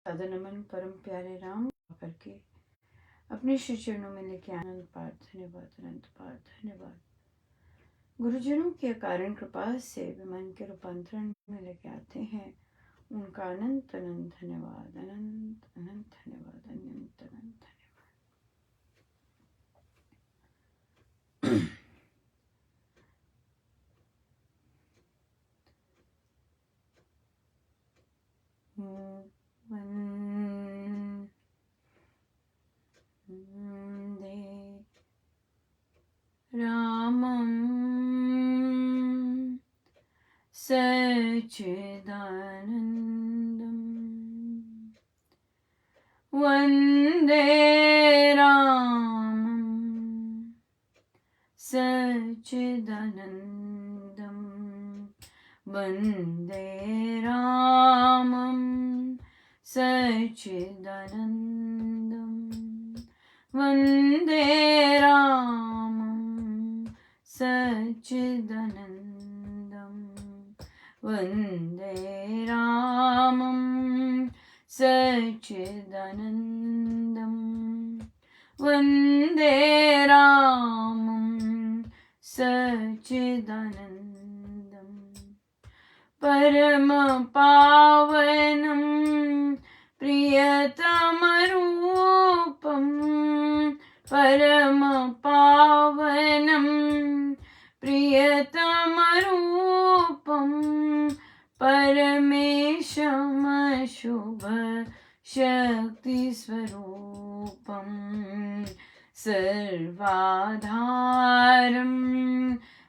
दादा नमन परम प्यारे राम करके अपने श्री चरणों में लेके आनंद पार धन्यवाद, अनंत पार धन्यवाद। गुरुजनों की अकारण कृपा से विमान के रूपांतरण में लेके आते हैं, उनका अनंत अनंत धन्यवाद, अनंत अनंत धन्यवाद, अनंत अनंत धन्यवाद। वंदे रामं सच्चिदानन्दं, वन्दे रामं सच्चिदानन्दं, वन्दे रामं सच्चिदानन्दं, वन्दे रामं सच्चिदानन्दं, वन्दे रामं सच्चिदानन्दं, वन्दे रामं सच्चिदानन्दं, परम पावनं प्रियतमरूपं, परम पावनं प्रियतमरूपं, परमेशम शुभ शक्तिस्वरूपं, सर्वाधारं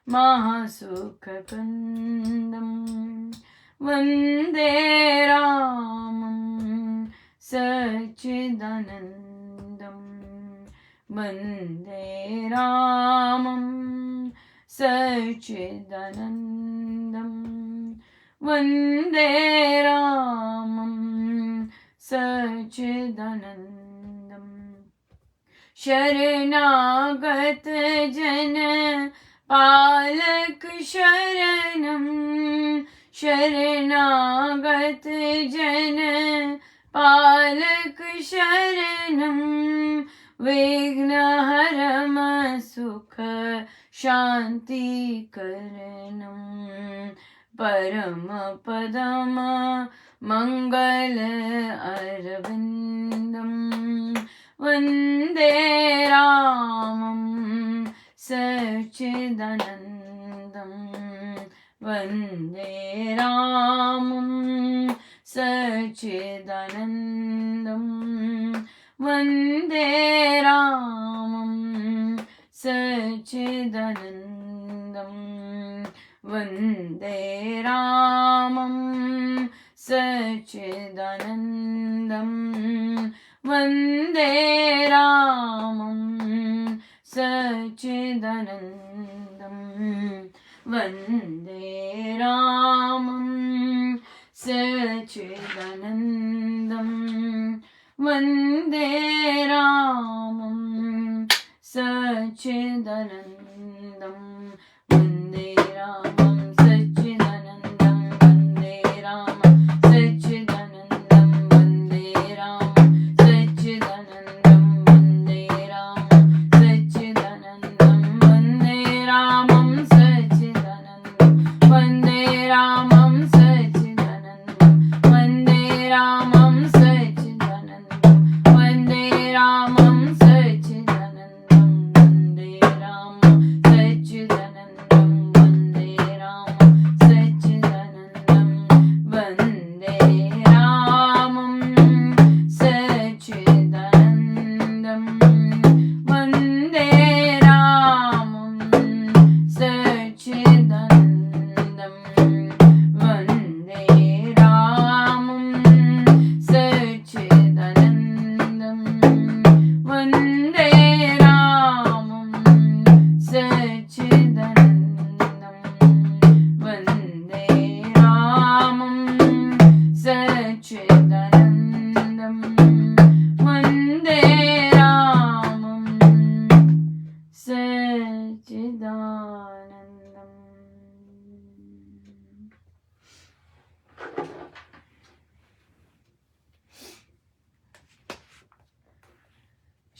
महासुखकन्दं, वन्दे रामं सच्चिदानन्दं, वन्दे रामं सच्चिदानन्दं, वन्दे रामं सच्चिदानन्दं, शरणागत जन पालक शरणं, शरणागत जन पालक शरणं, विघ्नहरं सुख शान्तिकरणं, परम पदम मंगल अरविन्दं, वन्दे रामं सच्चिदानन्दं, वन्दे रामं सच्चिदानन्दं, वन्दे रामं सच्चिदानन्दं, वन्दे रामं सच्चिदानन्दं, वन्दे रामं सच्चिदानन्दं, वन्दे रामं सच्चिदानन्दं, वन्दे रामं सच्चिदानन्दं, वन्दे रामं सच्चिदानन्दं, वन्दे रामं सच्चिदानन्दं, वन्दे रामं सच्चिदानन्दं, वन्दे रामं सच्चिदानन्दं, वन्दे रामं सच्चिदानन्दं, वन्दे रामं सच्चिदानन्दं, वन्दे रामं सच्चिदानन्दं, वन्दे रामं सच्चिदानन्दं, वन्दे रामं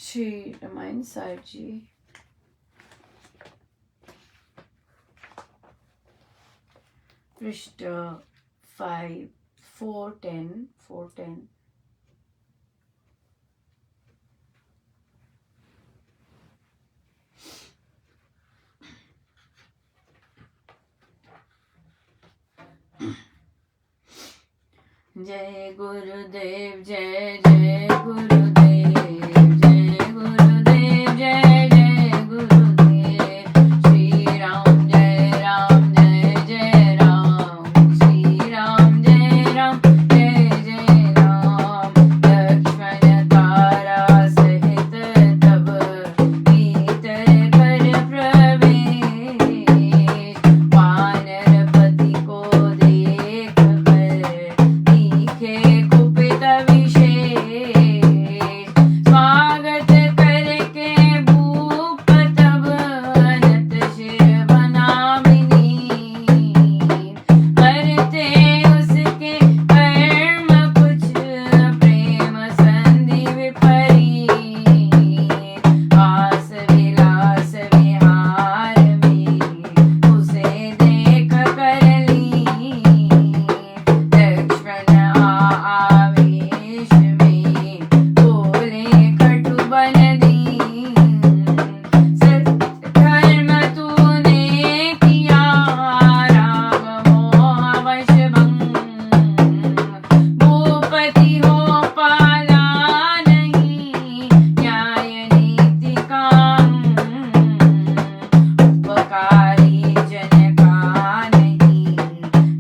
श्री रामायण साहिब जी पृष्ठ 410 जय गुरुदेव जय जय गुरुदेव जय गुरुदेव जय जय गुरुदेव श्री राम जय जय राम श्री राम जय जय राम लक्ष्मण तारा सहित तब भीतर कर प्रवेश वानर पति को देख कर दिखे कुपित विशेष स्वागत करके भूप तब अनत शिर बनामिनी करते उसके कर्म कुछ प्रेम संधि विपरीत आस विलास विहार में उसे देख कर ली लक्ष्मण आवेश में बोले कटु बन दी सत्कर्म तूने किया राम मोह वश भंग भूपति हो पाला नहीं न्याय नीति काम उपकारी जन का नहीं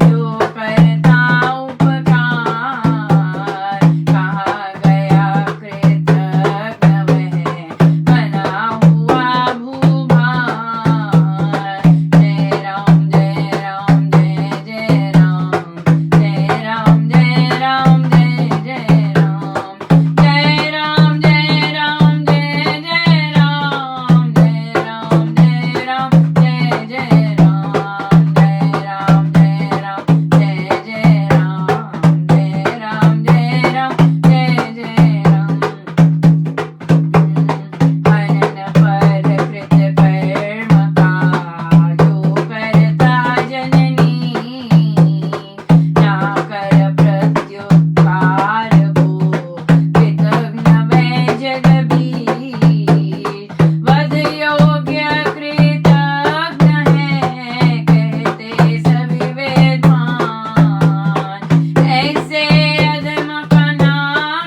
जो करता उपकार कहा गया कृतज्ञ वह बना हुआ भूभार जय राम जय राम जय जय राम जय राम जय राम जय जय राम जय राम जय राम जय जय राम जय राम जय राम जय जय राम जय राम जय राम जय जय राम जय राम जय राम जय जय राम हनन पर कृत कर्म का जो करता जननी ना कर प्रत्युपकार हो कृतघ्न वै जगबीर वध योग्य कृतघ्न है कहते सभी वेदवान ऐसे अधम का ना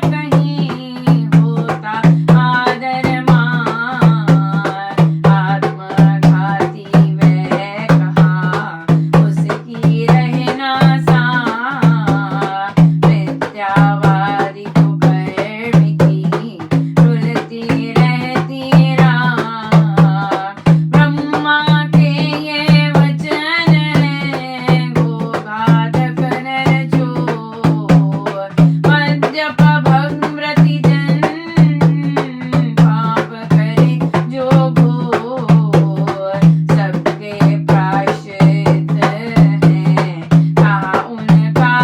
कहीं होता आदर मान आत्मघाती वह कहा उसकी रहना सार मिथ्यावादी को कर्म की रुलती रहती राह ब्रह्मा के ये वचन है गोघातक नर चोर मद्यप भंगव्रति जन पाप करे जो घोर सबके प्रायश्चित है कहा उनका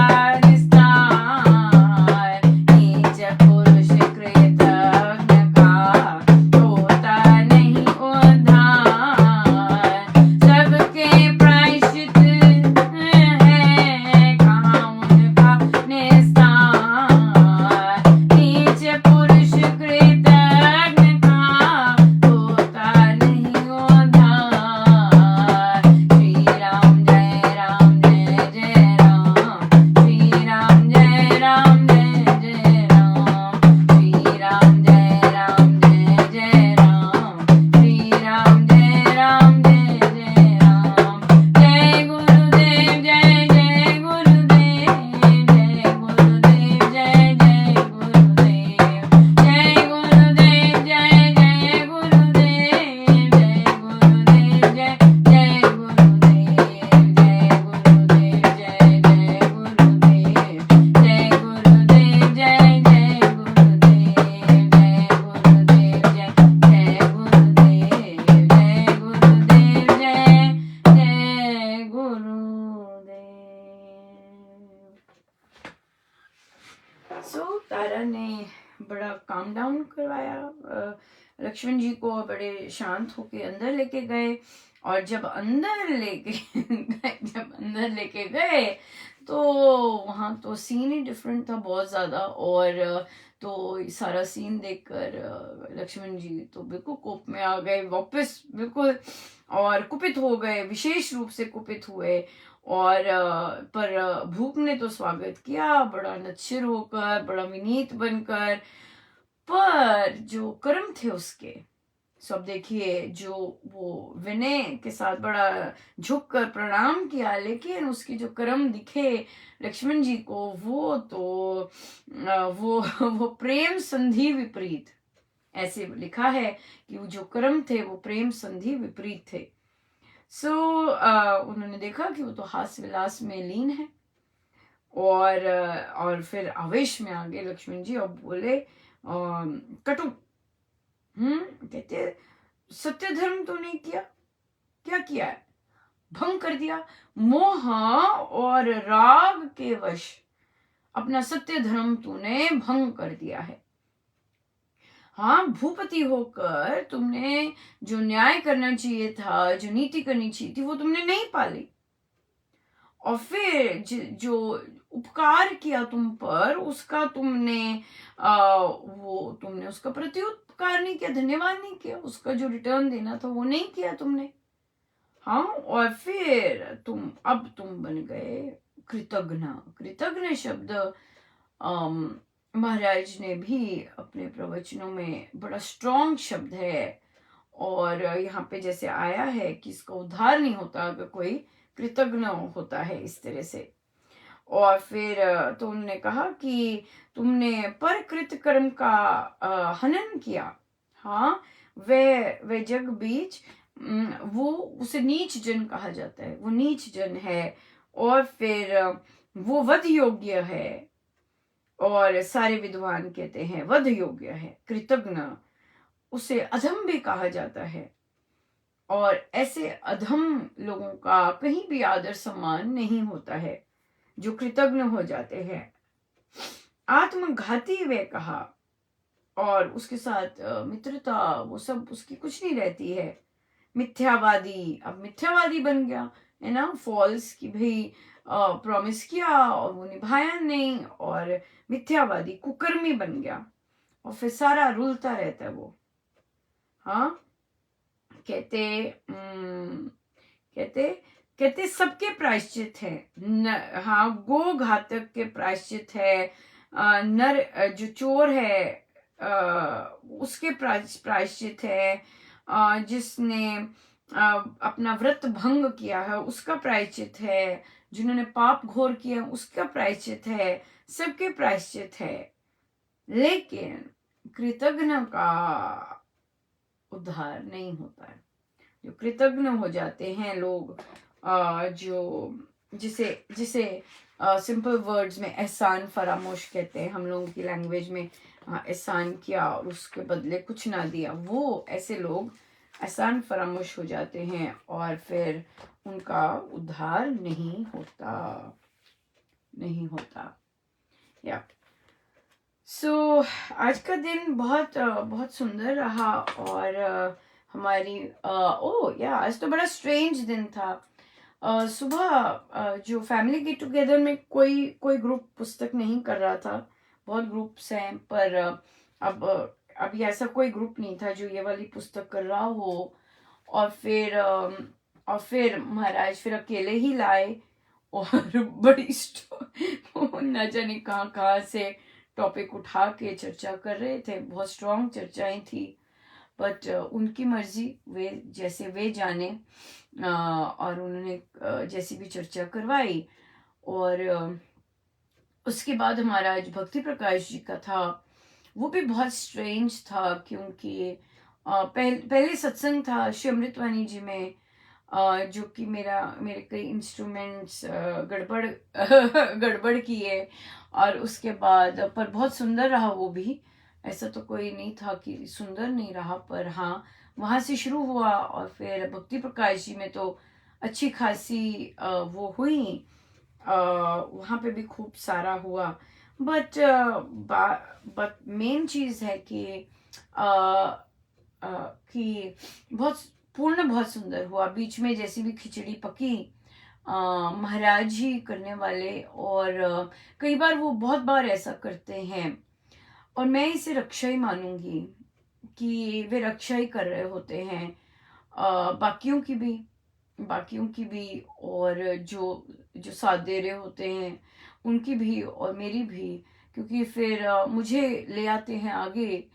विस्तार नीच पुरुष कृतघ्न का होता नहीं उद्धार सबके प्रायश्चित है कहा उनका निस्तार नीच पुरुष कृतघ्न का होता नहीं उद्धार श्री राम जय जय राम श्री राम जय जय राम श्री राम जय जय राम श्री राम जय जय राम जय गुरुदेव जय जय गुरुदेव जय गुरुदेव जय जय गुरुदेव जय गुरुदेव जय जय गुरुदेव जय गुरुदेव जय जय गुरुदेव जय गुरुदेव जय जय गुरुदेव जय गुरुदेव जय जय गुरुदेव जय गुरुदेव जय जय गुरुदेव जय गुरुदेव जय जय गुरुदेव। सो तारा ने बड़ा काम डाउन करवाया लक्ष्मण जी को, बड़े शांत होके अंदर लेके गए। और जब अंदर लेके जब अंदर लेके गए तो वहाँ तो सीन ही डिफरेंट था बहुत ज़्यादा। और तो सारा सीन देखकर लक्ष्मण जी तो बिल्कुल कोप में आ गए वापस, बिल्कुल, और कुपित हो गए, विशेष रूप से कुपित हुए। और पर भूप ने तो स्वागत किया बड़ा नच्छिर होकर, बड़ा विनीत बनकर। पर जो कर्म थे उसके, सब देखिए, जो वो विनय के साथ बड़ा झुक कर प्रणाम किया, लेकिन उसकी जो कर्म दिखे लक्ष्मण जी को, वो तो वो प्रेम संधि विपरीत, ऐसे लिखा है कि वो जो कर्म थे वो प्रेम संधि विपरीत थे। सो उन्होंने देखा कि वो तो हास्य विलास में लीन है। और फिर आवेश में आ गए लक्ष्मण जी और बोले कटु, कहते सत्य धर्म तूने किया, क्या किया है? भंग कर दिया, मोह और राग के वश अपना सत्य धर्म तूने भंग कर दिया है। हाँ, भूपति होकर तुमने जो न्याय करना चाहिए था, जो नीति करनी चाहिए थी, वो तुमने नहीं पाली। और फिर जो उपकार किया तुम पर, उसका तुमने तुमने उसका प्रत्युपकार नहीं किया, धन्यवाद नहीं किया, उसका जो रिटर्न देना था वो नहीं किया तुमने। हाँ, और फिर तुम बन गए कृतघ्न। कृतघ्न शब्द महाराज ने भी अपने प्रवचनों में बड़ा स्ट्रॉन्ग शब्द है। और यहाँ पे जैसे आया है कि इसका उद्धार नहीं होता अगर कोई कृतघ्न होता है इस तरह से। और फिर तो उन्होंने कहा कि तुमने पर कृत कर्म का हनन किया। हाँ, वे जग बीच, वो उसे नीच जन कहा जाता है, वो नीच जन है। और फिर वो वध योग्य है, और सारे विद्वान कहते हैं वध योग्य है। कृतघ्न, उसे अधम भी कहा जाता है। और ऐसे अधम लोगों का कहीं भी आदर सम्मान नहीं होता है, जो कृतघ्न हो जाते हैं। आत्मघाती वे कहा, और उसके साथ मित्रता वो सब उसकी कुछ नहीं रहती है। मिथ्यावादी, अब मिथ्यावादी बन गया है ना, फॉल्स की भाई प्रॉमिस किया और वो निभाया नहीं, और मिथ्यावादी कुकर्मी बन गया, और फिर सारा रुलता रहता है वो। हाँ, कहते कहते कहते सबके प्रायश्चित है। हाँ, गो घातक के प्रायश्चित है, नर जो चोर है उसके प्रायश्चित है, जिसने अपना व्रत भंग किया है उसका प्रायश्चित है, जिन्होंने पाप घोर किया उसका प्रायश्चित है, सबके प्रायश्चित है। लेकिन कृतघ्न का उद्धार नहीं होता है। जो कृतघ्न हो जाते हैं लोग, जो जिसे जिसे सिंपल वर्ड्स में एहसान फरामोश कहते हैं, हम लोगों की लैंग्वेज में एहसान किया और उसके बदले कुछ ना दिया, वो ऐसे लोग एहसान फरामोश हो जाते हैं और फिर उनका उद्धार नहीं होता। या सो आज का दिन बहुत बहुत सुंदर रहा। और हमारी आज तो बड़ा स्ट्रेंज दिन था। सुबह जो फैमिली गेट टुगेदर में कोई ग्रुप पुस्तक नहीं कर रहा था, बहुत ग्रुप्स हैं, पर अभी ऐसा कोई ग्रुप नहीं था जो ये वाली पुस्तक कर रहा हो। और फिर महाराज फिर अकेले ही लाए, और बड़ी न जाने कहाँ से टॉपिक उठा के चर्चा कर रहे थे, बहुत स्ट्रॉन्ग चर्चाएं थी। बट उनकी मर्जी, वे जैसे वे जाने, और उन्होंने जैसी भी चर्चा करवाई। और उसके बाद हमारा आज भक्ति प्रकाश जी का था, वो भी बहुत स्ट्रेंज था, क्योंकि पहले सत्संग था श्री अमृतवाणी जी में, जो कि मेरे कई इंस्ट्रूमेंट्स गड़बड़ किए। और उसके बाद पर बहुत सुंदर रहा वो भी, ऐसा तो कोई नहीं था कि सुंदर नहीं रहा, पर हाँ, वहाँ से शुरू हुआ और फिर भक्ति प्रकाश जी में तो अच्छी खासी वो हुई, वहाँ पे भी खूब सारा हुआ। बट मेन चीज़ है कि बहुत पूर्ण बहुत सुंदर हुआ। बीच में जैसी भी खिचड़ी पकी महाराज ही करने वाले, और कई बार वो बहुत बार ऐसा करते हैं, और मैं इसे रक्षा ही मानूंगी कि वे रक्षा ही कर रहे होते हैं बाकियों की भी, और जो जो साथ दे रहे होते हैं उनकी भी और मेरी भी, क्योंकि फिर मुझे ले आते हैं आगे,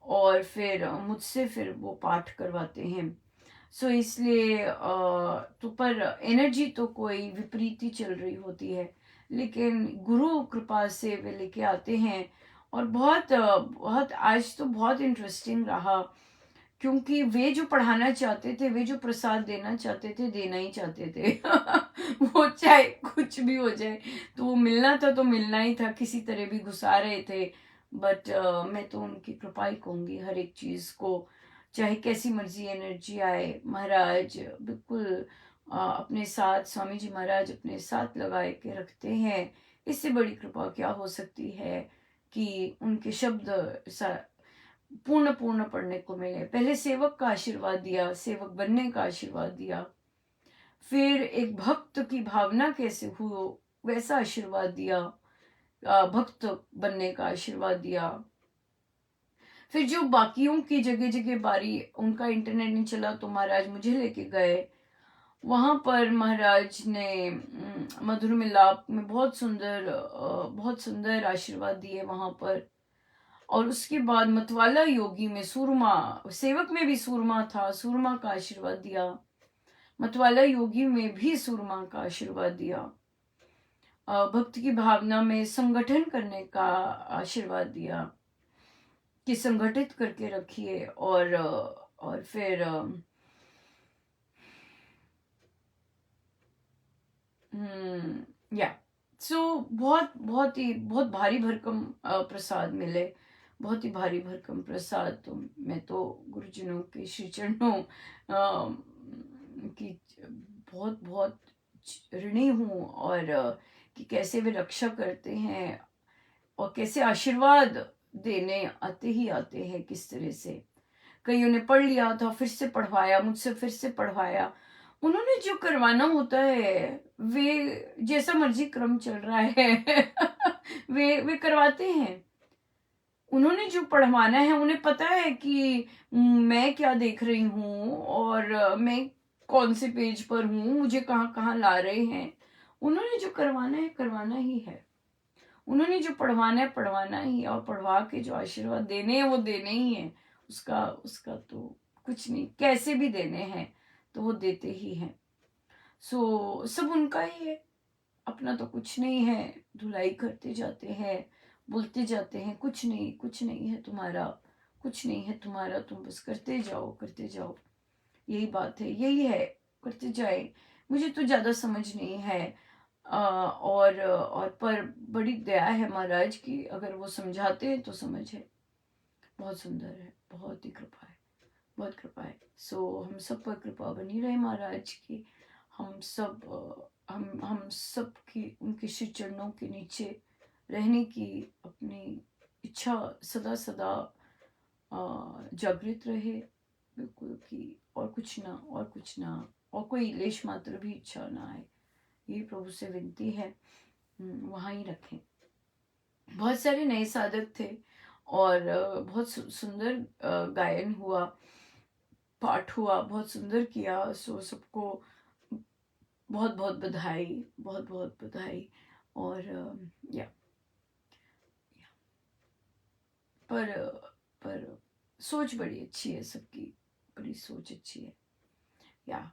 और फिर मुझसे फिर वो पाठ करवाते हैं। सो इसलिए तो पर एनर्जी तो कोई विपरीत ही चल रही होती है, लेकिन गुरु कृपा से वे लेके आते हैं। और बहुत आज तो बहुत इंटरेस्टिंग रहा, क्योंकि वे जो पढ़ाना चाहते थे, वे जो प्रसाद देना चाहते थे, देना ही चाहते थे। वो चाहे कुछ भी हो जाए, तो वो मिलना था तो मिलना ही था, किसी तरह भी घुसा रहे थे। बट मैं तो उनकी कृपा ही कहूंगी हर एक चीज को, चाहे कैसी मर्जी एनर्जी आए। महाराज बिल्कुल अपने साथ, स्वामी जी महाराज अपने साथ लगाए के रखते हैं। इससे बड़ी कृपा क्या हो सकती है कि उनके शब्द पूर्ण पूर्ण पढ़ने को मिले। पहले सेवक का आशीर्वाद दिया, सेवक बनने का आशीर्वाद दिया, फिर एक भक्त की भावना कैसे हो वैसा आशीर्वाद दिया, भक्त बनने का आशीर्वाद दिया। फिर जो बाकियों की जगह जगह बारी, उनका इंटरनेट नहीं चला तो महाराज मुझे लेके गए, वहां पर महाराज ने मधुर मिलाप में बहुत सुंदर आशीर्वाद दिए वहां पर। और उसके बाद मतवाला योगी में सूरमा, सेवक में भी सूरमा था, सूरमा का आशीर्वाद दिया। मतवाला योगी में भी सूरमा का आशीर्वाद दिया। भक्त की भावना में संगठन करने का आशीर्वाद दिया कि संगठित करके रखिए। और फिर या सो बहुत भारी भरकम प्रसाद मिले, बहुत ही भारी भरकम प्रसाद। तो मैं तो गुरुजनों के श्री चरणों की बहुत बहुत ऋणी हूँ, और कि कैसे वे रक्षा करते हैं और कैसे आशीर्वाद देने आते ही आते हैं, किस तरह से। कईयों ने पढ़ लिया था, फिर से पढ़वाया, मुझसे फिर से पढ़वाया। उन्होंने जो करवाना होता है, वे जैसा मर्जी क्रम चल रहा है वे करवाते हैं। उन्होंने जो पढ़वाना है, उन्हें पता है कि मैं क्या देख रही हूँ, और मैं कौन से पेज पर हूँ, मुझे कहाँ कहाँ ला रहे हैं। उन्होंने जो करवाना है करवाना ही है, उन्होंने जो पढ़वाना है पढ़वाना ही है, और पढ़वा के जो आशीर्वाद देने हैं वो देने ही है। उसका उसका तो कुछ नहीं, कैसे भी देने हैं तो वो देते ही हैं। सो सब उनका ही है, अपना तो कुछ नहीं है। धुलाई करते जाते हैं, बोलते जाते हैं कुछ नहीं, कुछ नहीं है तुम्हारा, कुछ नहीं है तुम्हारा, तुम बस करते जाओ करते जाओ। यही बात है, यही है, करते जाए। मुझे तो ज्यादा समझ नहीं है। और पर बड़ी दया है महाराज की, अगर वो समझाते हैं तो समझ है। बहुत सुंदर है, बहुत ही कृपा है, बहुत कृपा है। सो हम सब पर कृपा बनी रहे महाराज की। हम सब की उनके श्री चरणों के नीचे रहने की अपनी इच्छा सदा सदा जागृत रहे, बिल्कुल, कि और कुछ ना, और कुछ ना, और कोई लेश मात्र भी इच्छा ना आए। यही प्रभु से विनती है, वहाँ ही रखें। बहुत सारे नए साधक थे, और बहुत सुंदर गायन हुआ, पाठ हुआ, बहुत सुंदर किया। सो सबको बहुत बहुत बधाई, बहुत बहुत बधाई। और या पर पर सोच बड़ी अच्छी है सबकी, बड़ी सोच अच्छी है। या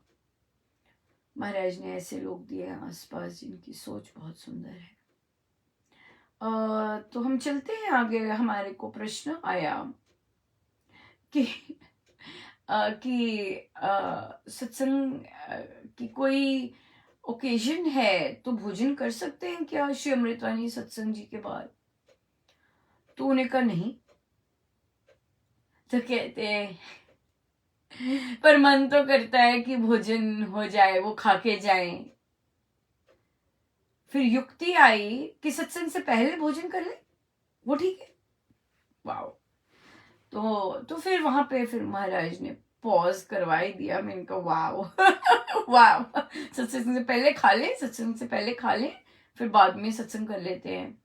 महाराज ने ऐसे लोग दिए आसपास जिनकी सोच बहुत सुंदर है। तो हम चलते हैं आगे। हमारे को प्रश्न आया कि सत्संग की कोई ओकेजन है तो भोजन कर सकते हैं क्या श्री अमृतवाणी सत्संग जी के बाद? तो उन्हें कहा नहीं। तो कहते हैं पर मन तो करता है कि भोजन हो जाए, वो खा के जाएं। फिर युक्ति आई कि सत्संग से पहले भोजन कर ले। वो ठीक है, वाओ। तो फिर वहां पे फिर महाराज ने पॉज करवाई दिया। मैंने कहा वाओ वाओ, सत्संग से पहले खा ले, सत्संग से पहले खा ले, फिर बाद में सत्संग कर लेते हैं।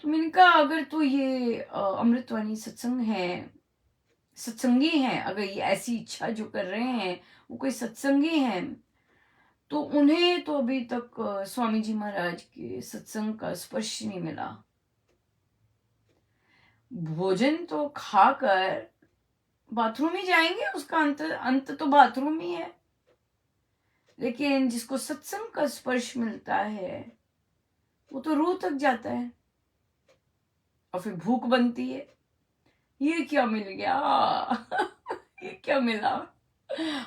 तो मैंने कहा अगर तो ये अमृतवाणी सत्संग है, सत्संगी हैं, अगर ये ऐसी इच्छा जो कर रहे हैं वो कोई सत्संगी हैं, तो उन्हें तो अभी तक स्वामी जी महाराज के सत्संग का स्पर्श नहीं मिला। भोजन तो खाकर बाथरूम ही जाएंगे, उसका अंत अंत तो बाथरूम ही है, लेकिन जिसको सत्संग का स्पर्श मिलता है वो तो रूह तक जाता है। और फिर भूख बनती है, ये क्या मिल गया ये क्या मिला,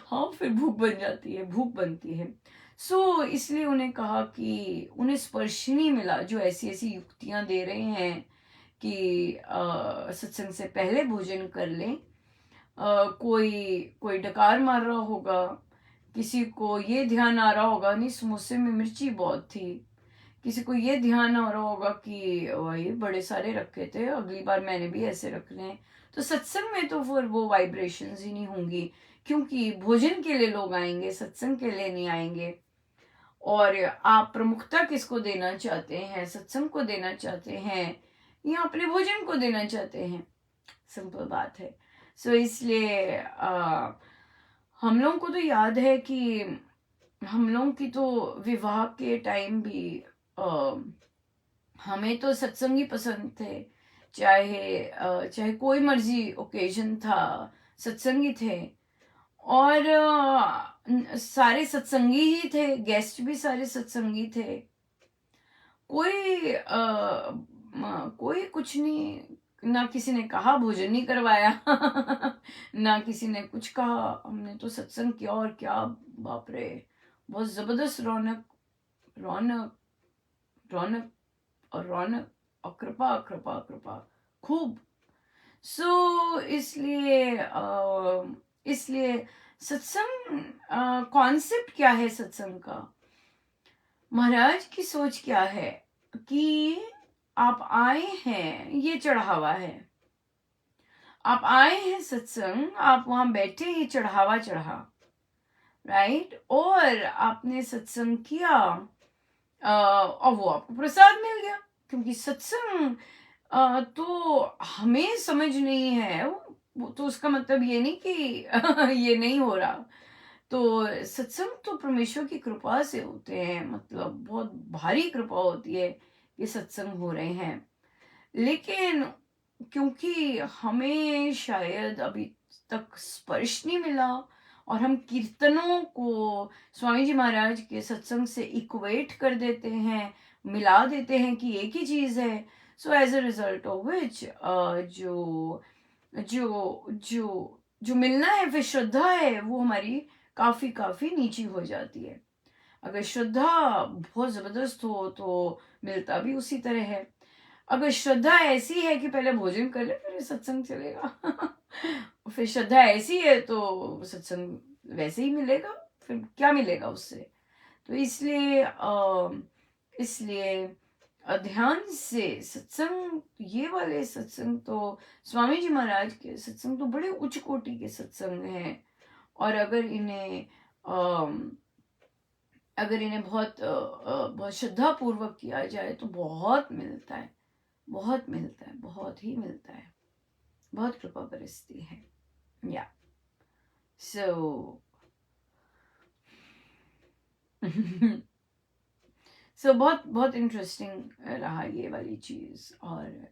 हाँ फिर भूख बन जाती है, भूख बनती है। इसलिए उन्हें कहा कि उन्हें स्पर्श नहीं मिला, जो ऐसी ऐसी युक्तियां दे रहे हैं कि सत्संग से पहले भोजन कर लें। कोई कोई डकार मार रहा होगा, किसी को ये ध्यान आ रहा होगा नहीं समोसे में मिर्ची बहुत थी, किसी को ये ध्यान आ रहा होगा कि वही बड़े सारे रखे थे, अगली बार मैंने भी ऐसे रखने हैं। तो सत्संग में तो फिर वो वाइब्रेशंस ही नहीं होंगी, क्योंकि भोजन के लिए लोग आएंगे, सत्संग के लिए नहीं आएंगे। और आप प्रमुखता किसको देना चाहते हैं, सत्संग को देना चाहते हैं या अपने भोजन को देना चाहते हैं? सिंपल बात है। इसलिए हम लोगों को तो याद है कि हम लोगों की तो विवाह के टाइम भी हमें तो सत्संग ही पसंद थे, चाहे कोई मर्जी ओकेजन था, सत्संग ही थे। और सारे सत्संगी ही थे, गेस्ट भी सारे सत्संगी थे। कोई कुछ नहीं, ना किसी ने कहा भोजन नहीं करवाया ना किसी ने कुछ कहा। हमने तो सत्संग किया, और क्या बाप रे, बहुत जबरदस्त रौनक रौनक रौनक और रौनक, और कृपा कृपा कृपा खूब। इसलिए सत्संग कॉन्सेप्ट क्या है सत्संग का? महाराज की सोच क्या है कि आप आए हैं, ये चढ़ावा है, आप आए हैं सत्संग, आप वहां बैठे, ये चढ़ावा चढ़ा, राइट, और आपने सत्संग किया, और वो आपको प्रसाद मिल गया। क्योंकि सत्संग तो हमें समझ नहीं है, वो तो उसका मतलब ये नहीं कि ये नहीं हो रहा। तो सत्संग तो परमेश्वर की कृपा से होते हैं, मतलब बहुत भारी कृपा होती है कि सत्संग हो रहे हैं। लेकिन क्योंकि हमें शायद अभी तक स्पर्श नहीं मिला, और हम कीर्तनों को स्वामी जी महाराज के सत्संग से इक्वेट कर देते हैं, मिला देते हैं कि एक ही चीज है। As a result of which जो जो जो जो मिलना है, फिर श्रद्धा है, वो हमारी काफी काफी नीची हो जाती है। अगर श्रद्धा बहुत जबरदस्त हो तो मिलता भी उसी तरह है। अगर श्रद्धा ऐसी है कि पहले भोजन कर ले फिर सत्संग चलेगा फिर श्रद्धा ऐसी है तो सत्संग वैसे ही मिलेगा, फिर क्या मिलेगा उससे? तो इसलिए ध्यान से सत्संग, ये वाले सत्संग तो स्वामी जी महाराज के सत्संग तो बड़े उच्च कोटि के सत्संग हैं। और अगर इन्हें बहुत श्रद्धा पूर्वक किया जाए तो बहुत मिलता है, बहुत मिलता है, बहुत ही मिलता है, बहुत कृपा बरसती है। या सो बहुत बहुत इंटरेस्टिंग रहा ये वाली चीज। और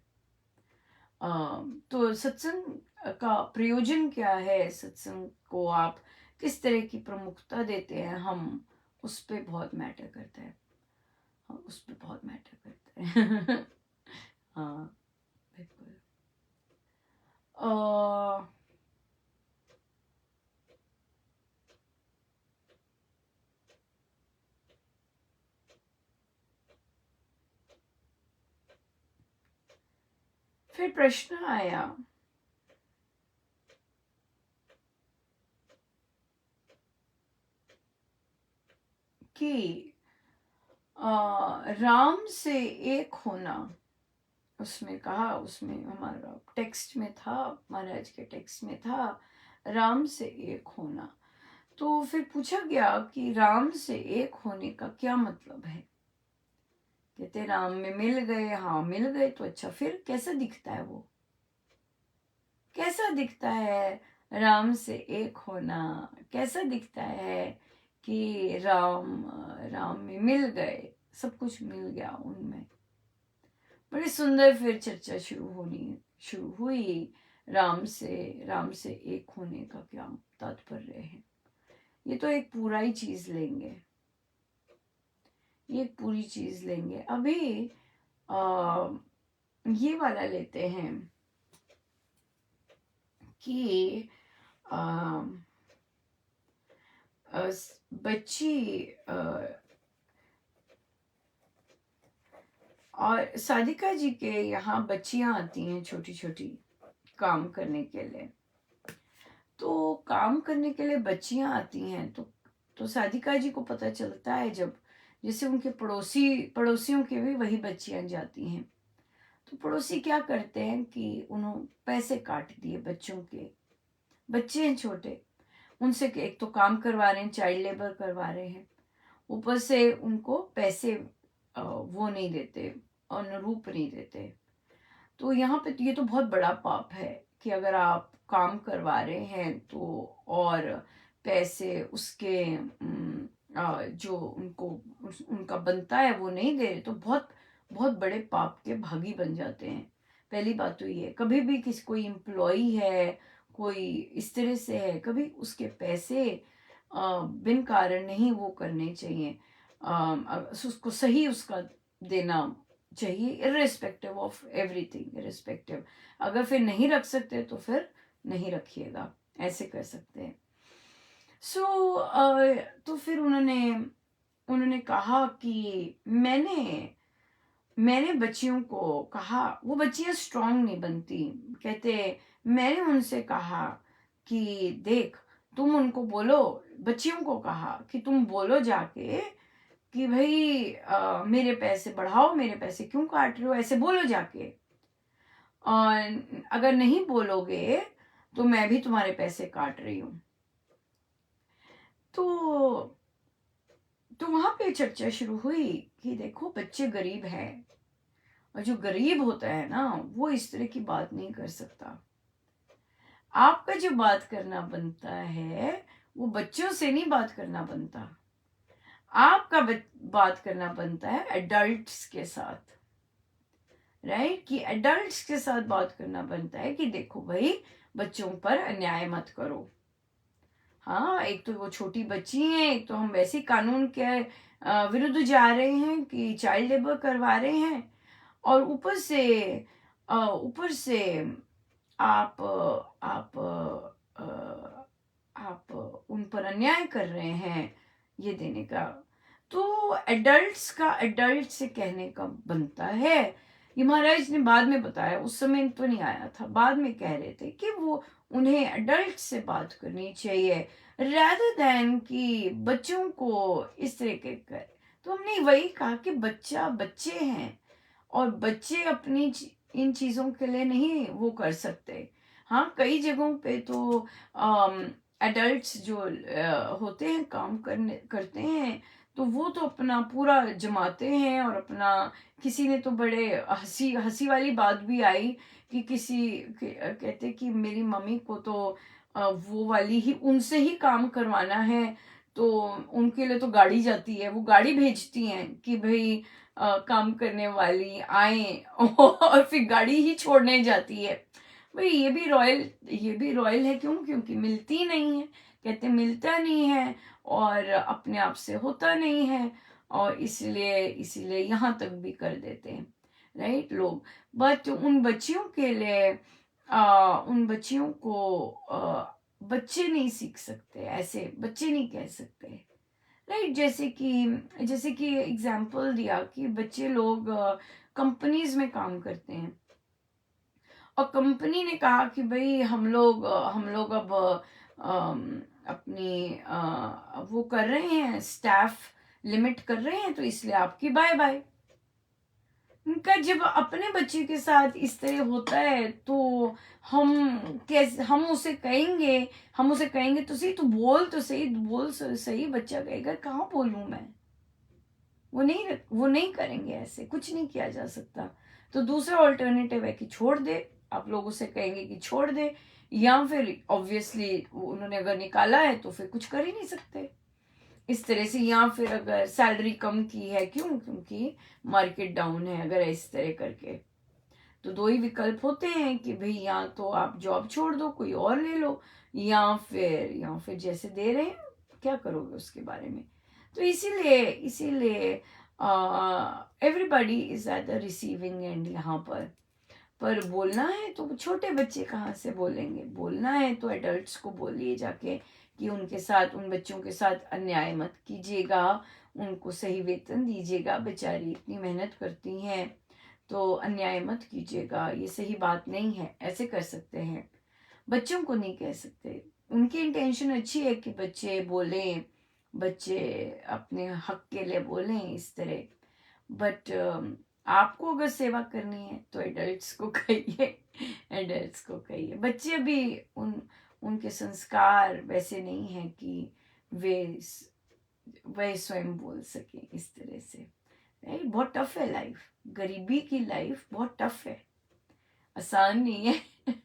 तो सत्संग का प्रयोजन क्या है, सत्संग को आप किस तरह की प्रमुखता देते हैं, हम उस पे बहुत मैटर करता है, हम उस पे बहुत मैटर करता है हाँ बिल्कुल। फिर प्रश्न आया कि राम से एक होना उसमें कहा, उसमें हमारा टेक्स्ट में था, महाराज के टेक्स्ट में था राम से एक होना। तो फिर पूछा गया कि राम से एक होने का क्या मतलब है। कहते राम में मिल गए, हाँ मिल गए तो अच्छा, फिर कैसा दिखता है वो, कैसा दिखता है राम से एक होना, कैसा दिखता है कि राम राम में मिल गए, सब कुछ मिल गया उनमें। बड़ी सुंदर फिर चर्चा शुरू हुई, राम से एक होने का क्या तात्पर्य है। ये तो एक पूरा ही चीज लेंगे, ये एक पूरी चीज लेंगे। अभी आ, ये वाला लेते हैं कि आ, बच्ची और साधिका जी के यहाँ बच्चियां आती हैं छोटी छोटी काम करने के लिए। तो काम करने के लिए बच्चियां आती हैं तो साधिका जी को पता चलता है, जब जैसे उनके पड़ोसियों के भी वही बच्चियां जाती हैं, तो पड़ोसी क्या करते हैं कि उन्होंने पैसे काट दिए बच्चों के, बच्चे हैं छोटे, उनसे एक तो काम करवा रहे हैं, चाइल्ड लेबर करवा रहे हैं, ऊपर से उनको पैसे वो नहीं देते, अनुरूप नहीं देते। तो यहाँ पे तो ये तो बहुत बड़ा पाप है कि अगर आप काम करवा रहे हैं तो और पैसे उसके जो उनका बनता है वो नहीं दे रहे, तो बहुत बहुत बड़े पाप के भागी बन जाते हैं। पहली बात तो ये, कभी भी किसी कोई एम्प्लॉई है, कोई इस तरह से है, कभी उसके पैसे बिन कारण नहीं वो करने चाहिए, उसको सही उसका देना चाहिए, इर्रिस्पेक्टिव ऑफ एवरीथिंग, इर्रिस्पेक्टिव। अगर फिर नहीं रख सकते तो फिर नहीं रखिएगा, ऐसे कर सकते हैं। तो फिर उन्होंने कहा कि मैंने बच्चियों को कहा, वो बच्चियां स्ट्रांग नहीं बनती, कहते मैंने उनसे कहा कि देख, तुम उनको बोलो, बच्चियों को कहा कि तुम बोलो जाके कि भाई मेरे पैसे बढ़ाओ, मेरे पैसे क्यों काट रहे हो, ऐसे बोलो जाके, और अगर नहीं बोलोगे तो मैं भी तुम्हारे पैसे काट रही हूं। तो वहां पे चर्चा शुरू हुई कि देखो बच्चे गरीब हैं, और जो गरीब होता है ना वो इस तरह की बात नहीं कर सकता। आपका जो बात करना बनता है वो बच्चों से नहीं बात करना बनता, आपका बात करना बनता है एडल्ट्स के साथ, राइट? कि एडल्ट्स के साथ बात करना बनता है कि देखो भाई, बच्चों पर अन्याय मत करो। हाँ, एक तो वो छोटी बच्ची है, एक तो हम वैसे ही कानून के विरुद्ध जा रहे हैं कि चाइल्ड लेबर करवा रहे हैं, और ऊपर से आप आप उन पर अन्याय कर रहे हैं ये देने का। तो एडल्ट्स का एडल्ट से कहने का बनता है। ये महाराज ने बाद में बताया, उस समय तो नहीं आया था, बाद में कह रहे थे कि वो उन्हें एडल्ट से बात करनी चाहिए rather देन कि बच्चों को इस तरह के कर। तो हमने वही कहा कि बच्चे हैं, और बच्चे अपनी इन चीजों के लिए नहीं वो कर सकते। हाँ, कई जगहों पे तो एडल्ट्स जो होते हैं, काम करते हैं, तो वो तो अपना पूरा जमाते हैं, और अपना किसी ने तो बड़े हंसी हंसी वाली बात भी आई कि कहते कि मेरी मम्मी को तो वो वाली ही उनसे ही काम करवाना है, तो उनके लिए तो गाड़ी जाती है, वो गाड़ी भेजती हैं कि भाई काम करने वाली आए और फिर गाड़ी ही छोड़ने जाती है। भाई ये भी रॉयल है, क्यों? क्योंकि मिलती नहीं है, कहते मिलता नहीं है और अपने आप से होता नहीं है, और इसलिए यहाँ तक भी कर देते हैं, राइट लोग। बट उन बच्चियों के लिए उन बच्चियों को बच्चे नहीं सीख सकते, ऐसे बच्चे नहीं कह सकते, राइट? जैसे कि एग्जाम्पल दिया कि बच्चे लोग कंपनीज में काम करते हैं, और कंपनी ने कहा कि भाई हम लोग अब अपनी वो कर रहे हैं, स्टाफ लिमिट कर रहे हैं, तो इसलिए आपकी बाय बाय। उनका जब अपने बच्चे के साथ इस तरह होता है तो हम कैसे, हम उसे कहेंगे तो सही, तो सही, सही। बच्चा कहेगा कहाँ बोलूं मैं। वो नहीं करेंगे, ऐसे कुछ नहीं किया जा सकता। तो दूसरा ऑल्टरनेटिव है कि छोड़ दे। आप लोग उसे कहेंगे कि छोड़ दे, या फिर ऑब्वियसली उन्होंने अगर निकाला है तो फिर कुछ कर ही नहीं सकते इस तरह से। या फिर अगर सैलरी कम की है, क्यों? क्योंकि मार्केट डाउन है, अगर इस तरह करके, तो दो ही विकल्प होते हैं कि भाई या तो आप जॉब छोड़ दो, कोई और ले लो, या फिर जैसे दे रहे हैं क्या करोगे उसके बारे में। तो इसीलिए इसीलिए everybody is at the receiving end यहाँ पर बोलना है तो छोटे बच्चे कहाँ से बोलेंगे। बोलना है तो एडल्ट्स को बोलिए जाके कि उनके साथ, उन बच्चों के साथ अन्याय मत कीजिएगा, उनको सही वेतन दीजिएगा, बेचारी इतनी मेहनत करती हैं, तो अन्याय मत कीजिएगा, ये सही बात नहीं है। ऐसे कर सकते हैं, बच्चों को नहीं कह सकते। उनकी इंटेंशन अच्छी है कि बच्चे बोलें, बच्चे अपने हक के लिए बोलें इस तरह, बट आपको अगर सेवा करनी है तो एडल्ट्स को कहिए, एडल्ट्स को कहिए। बच्चे अभी उनके संस्कार वैसे नहीं हैं कि वे वे स्वयं बोल सकें इस तरह से। राइट, बहुत टफ है लाइफ, गरीबी की लाइफ बहुत टफ है, आसान नहीं है।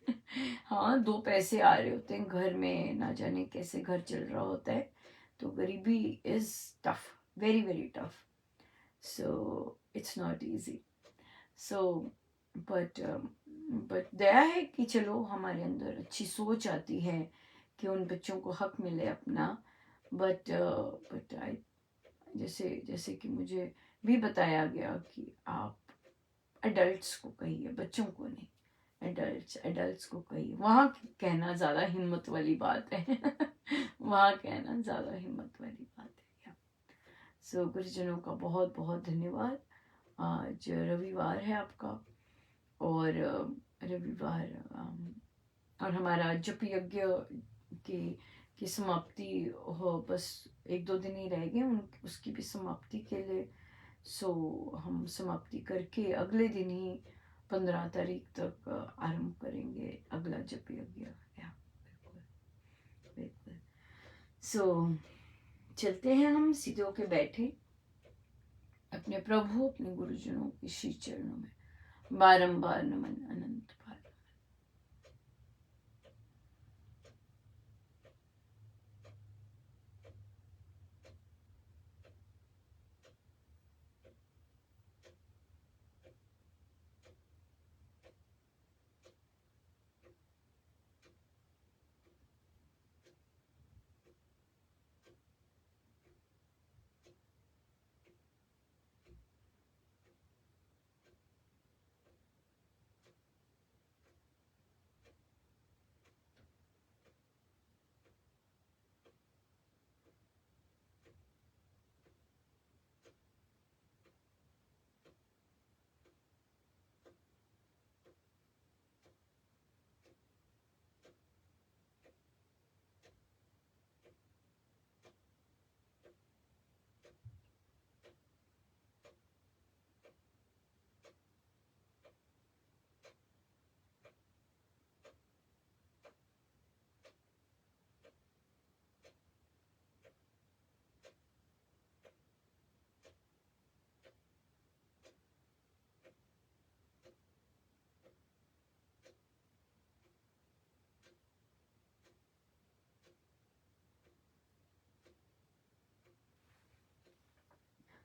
हाँ, दो पैसे आ रहे होते हैं घर में, ना जाने कैसे घर चल रहा होता है, तो गरीबी is tough, very very tough. So it's not easy. So but but दया है कि चलो हमारे अंदर अच्छी सोच आती है कि उन बच्चों को हक मिले अपना। बट आई, जैसे जैसे कि मुझे भी बताया गया कि आप एडल्ट्स को कहिए, बच्चों को नहीं। एडल्ट्स को कहिए, वहाँ कहना ज़्यादा हिम्मत वाली बात है। वहाँ कहना ज़्यादा हिम्मत वाली बात है। सो गुरुजनों का बहुत बहुत धन्यवाद। आज रविवार है आपका, और रविवार और हमारा जप यज्ञ की की समाप्ति हो, बस एक दो दिन ही रह गए उसकी भी समाप्ति के लिए। सो हम समाप्ति करके अगले दिन ही 15 तारीख तक आरंभ करेंगे अगला जप यज्ञ। या बिल्कुल बिल्कुल। सो चलते हैं, हम सीधे होके बैठे अपने प्रभु, अपने गुरुजनों के श्री चरणों में बारंबार नमन, अनंत बार।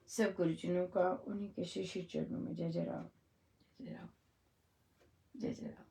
सब गुरुजनों का उन्हीं के श्री श्री चरणों में जय जय राम, जय जय राम, जय जय राम।